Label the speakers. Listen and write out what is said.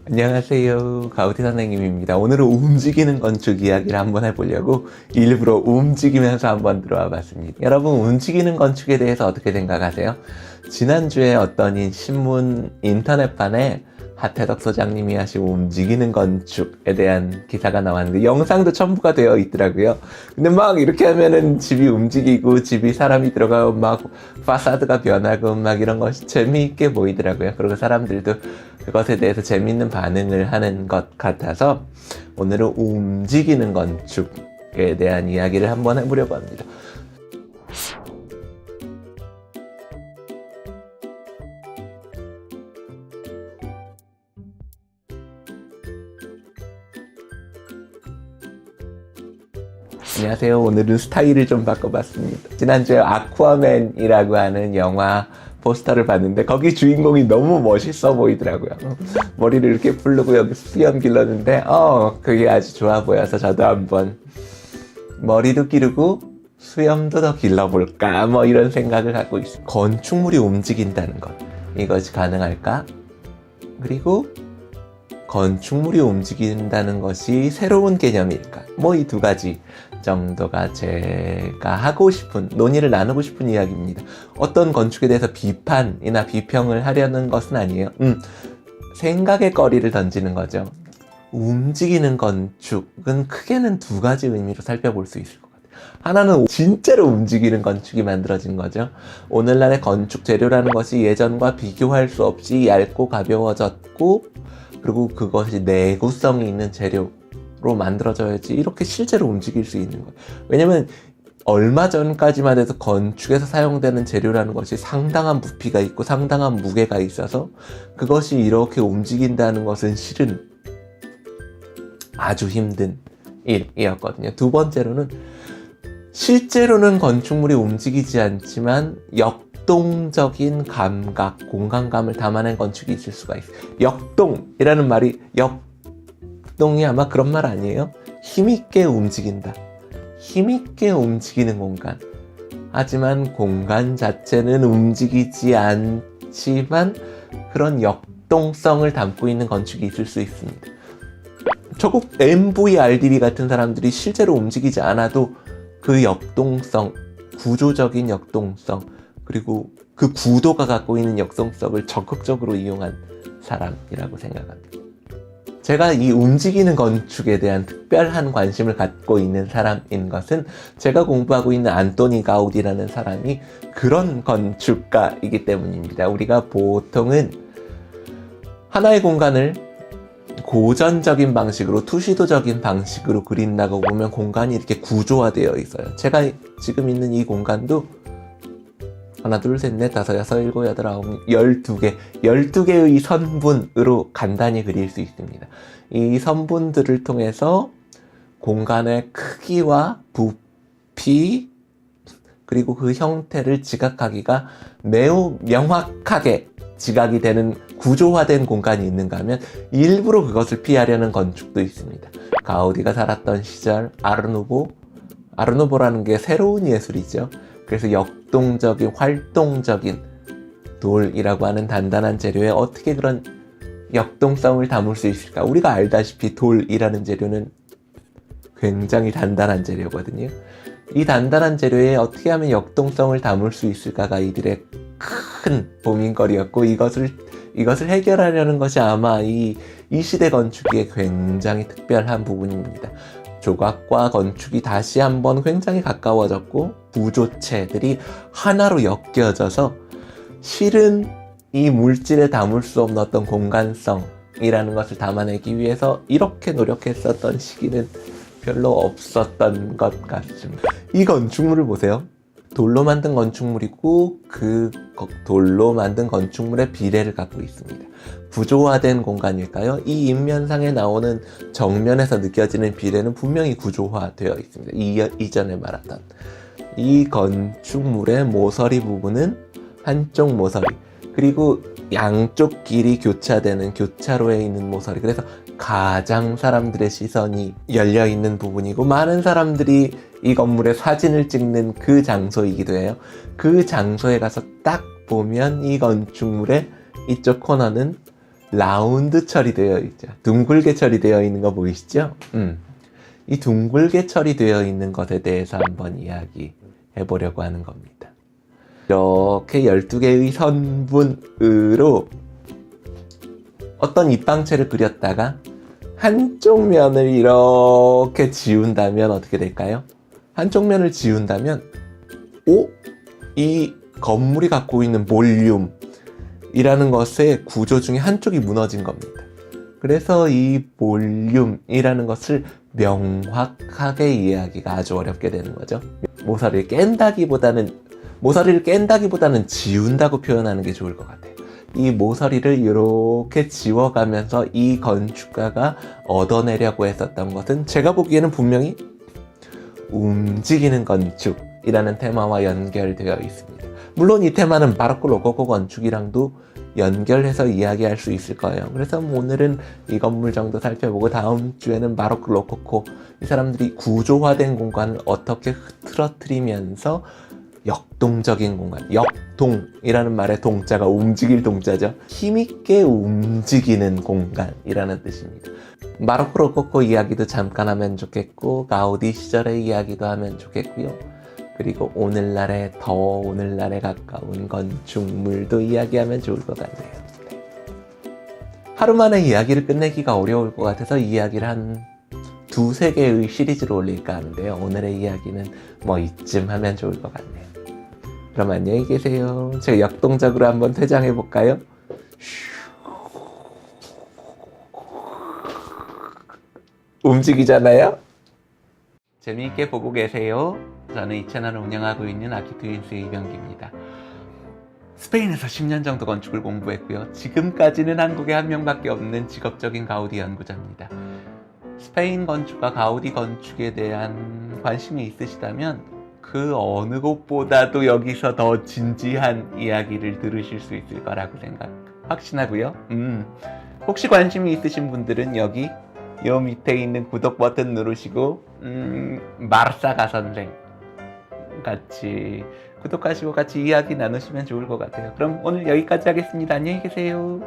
Speaker 1: 안녕하세요. 가우디 선생님입니다. 오늘은 움직이는 건축 이야기를 한번 해보려고 일부러 움직이면서 한번 들어와 봤습니다. 여러분, 움직이는 건축에 대해서 어떻게 생각하세요? 지난주에 어떤 신문 인터넷판에 하태덕 소장님이 하신 움직이는 건축에 대한 기사가 나왔는데 영상도 첨부가 되어 있더라고요. 근데 막 이렇게 하면은 집이 움직이고 집이 사람이 들어가고 막 파사드가 변하고 막 이런 것이 재미있게 보이더라고요. 그리고 사람들도 그것에 대해서 재미있는 반응을 하는 것 같아서 오늘은 움직이는 건축에 대한 이야기를 한번 해보려고 합니다. 안녕하세요. 오늘은 스타일을 좀 바꿔봤습니다. 지난주에 아쿠아맨이라고 하는 영화 포스터를 봤는데 거기 주인공이 너무 멋있어 보이더라고요. 머리를 이렇게 풀르고 여기 수염 길렀는데 그게 아주 좋아 보여서 저도 한번 머리도 기르고 수염도 더 길러볼까 뭐 이런 생각을 갖고 있어요. 건축물이 움직인다는 것, 이것이 가능할까? 그리고 건축물이 움직인다는 것이 새로운 개념일까? 뭐 이 두 가지 정도가 제가 하고 싶은, 논의를 나누고 싶은 이야기입니다. 어떤 건축에 대해서 비판이나 비평을 하려는 것은 아니에요. 생각의 거리를 던지는 거죠. 움직이는 건축은 크게는 두 가지 의미로 살펴볼 수 있을 것 같아요. 하나는 진짜로 움직이는 건축이 만들어진 거죠. 오늘날의 건축 재료라는 것이 예전과 비교할 수 없이 얇고 가벼워졌고, 그리고 그것이 내구성이 있는 재료로 만들어져야지 이렇게 실제로 움직일 수 있는 거예요. 왜냐면 얼마 전까지만 해도 건축에서 사용되는 재료라는 것이 상당한 부피가 있고 상당한 무게가 있어서 그것이 이렇게 움직인다는 것은 실은 아주 힘든 일이었거든요. 두 번째로는 실제로는 건축물이 움직이지 않지만 역동적인 감각, 공간감을 담아낸 건축이 있을 수가 있어요. 역동이라는 말이, 역동이 아마 그런 말 아니에요? 힘있게 움직인다. 힘있게 움직이는 공간. 하지만 공간 자체는 움직이지 않지만 그런 역동성을 담고 있는 건축이 있을 수 있습니다. 저국 MVRDB 같은 사람들이 실제로 움직이지 않아도 그 역동성, 구조적인 역동성, 그리고 그 구도가 갖고 있는 역동성을 적극적으로 이용한 사람이라고 생각합니다. 제가 이 움직이는 건축에 대한 특별한 관심을 갖고 있는 사람인 것은 제가 공부하고 있는 안토니 가우디라는 사람이 그런 건축가이기 때문입니다. 우리가 보통은 하나의 공간을 고전적인 방식으로, 투시도적인 방식으로 그린다고 보면 공간이 이렇게 구조화되어 있어요. 제가 지금 있는 이 공간도 하나, 둘, 셋, 넷, 다섯, 여섯, 일곱, 여덟, 아홉, 12개, 12개의 선분으로 간단히 그릴 수 있습니다. 이 선분들을 통해서 공간의 크기와 부피, 그리고 그 형태를 지각하기가 매우 명확하게 지각이 되는 구조화된 공간이 있는가 하면 일부러 그것을 피하려는 건축도 있습니다. 가우디가 살았던 시절 아르누보라는 게 새로운 예술이죠. 그래서 역동적인, 활동적인 돌이라고 하는 단단한 재료에 어떻게 그런 역동성을 담을 수 있을까? 우리가 알다시피 돌이라는 재료는 굉장히 단단한 재료거든요. 이 단단한 재료에 어떻게 하면 역동성을 담을 수 있을까가 이들의 큰 고민거리였고, 이것을 해결하려는 것이 아마 이 시대 건축의 굉장히 특별한 부분입니다. 조각과 건축이 다시 한번 굉장히 가까워졌고 구조체들이 하나로 엮여져서 실은 이 물질에 담을 수 없는 어떤 공간성이라는 것을 담아내기 위해서 이렇게 노력했었던 시기는 별로 없었던 것 같습니다. 이 건축물을 보세요. 돌로 만든 건축물이고 그 돌로 만든 건축물의 비례를 갖고 있습니다. 구조화된 공간일까요? 이 인면상에 나오는 정면에서 느껴지는 비례는 분명히 구조화되어 있습니다. 이전에 말하던 이 건축물의 모서리 부분은 한쪽 모서리, 그리고 양쪽 길이 교차되는 교차로에 있는 모서리, 그래서 가장 사람들의 시선이 열려있는 부분이고 많은 사람들이 이 건물의 사진을 찍는 그 장소이기도 해요. 그 장소에 가서 딱 보면 이 건축물의 이쪽 코너는 라운드 처리되어 있죠. 둥글게 처리되어 있는 거 보이시죠? 이 둥글게 처리되어 있는 것에 대해서 한번 이야기해 보려고 하는 겁니다. 이렇게 12개의 선분으로 어떤 입방체를 그렸다가 한쪽 면을 이렇게 지운다면 어떻게 될까요? 한쪽 면을 지운다면 이 건물이 갖고 있는 볼륨이라는 것의 구조 중에 한쪽이 무너진 겁니다. 그래서 이 볼륨이라는 것을 명확하게 이해하기가 아주 어렵게 되는 거죠. 모서리를 깬다기보다는 지운다고 표현하는 게 좋을 것 같아요. 이 모서리를 이렇게 지워가면서 이 건축가가 얻어내려고 했었던 것은 제가 보기에는 분명히 움직이는 건축이라는 테마와 연결되어 있습니다. 물론 이 테마는 바로크 로코코 건축이랑도 연결해서 이야기할 수 있을 거예요. 그래서 오늘은 이 건물 정도 살펴보고 다음 주에는 바로크 로코코, 이 사람들이 구조화된 공간을 어떻게 흐트러뜨리면서 역동적인 공간, 역동이라는 말의 동자가 움직일 동자죠. 힘있게 움직이는 공간이라는 뜻입니다. 바로크 로코코 이야기도 잠깐 하면 좋겠고, 가우디 시절의 이야기도 하면 좋겠고요. 그리고 오늘날에 가까운 건축물도 이야기하면 좋을 것 같네요. 하루 만에 이야기를 끝내기가 어려울 것 같아서 이야기를 한 두세 개의 시리즈로 올릴까 하는데요. 오늘의 이야기는 뭐 이쯤 하면 좋을 것 같네요. 그럼 안녕히 계세요. 제가 역동적으로 한번 퇴장해 볼까요? 움직이잖아요? 재미있게 보고 계세요. 저는 이 채널을 운영하고 있는 아키트윈스의 이병기입니다. 스페인에서 10년 정도 건축을 공부했고요. 지금까지는 한국에 한 명밖에 없는 직업적인 가우디 연구자입니다. 스페인 건축과 가우디 건축에 대한 관심이 있으시다면 그 어느 곳보다도 여기서 더 진지한 이야기를 들으실 수 있을 거라고 확신하고요. 혹시 관심이 있으신 분들은 여기 요 밑에 있는 구독 버튼 누르시고 마르사가 선생 같이 구독하시고 같이 이야기 나누시면 좋을 것 같아요. 그럼 오늘 여기까지 하겠습니다. 안녕히 계세요.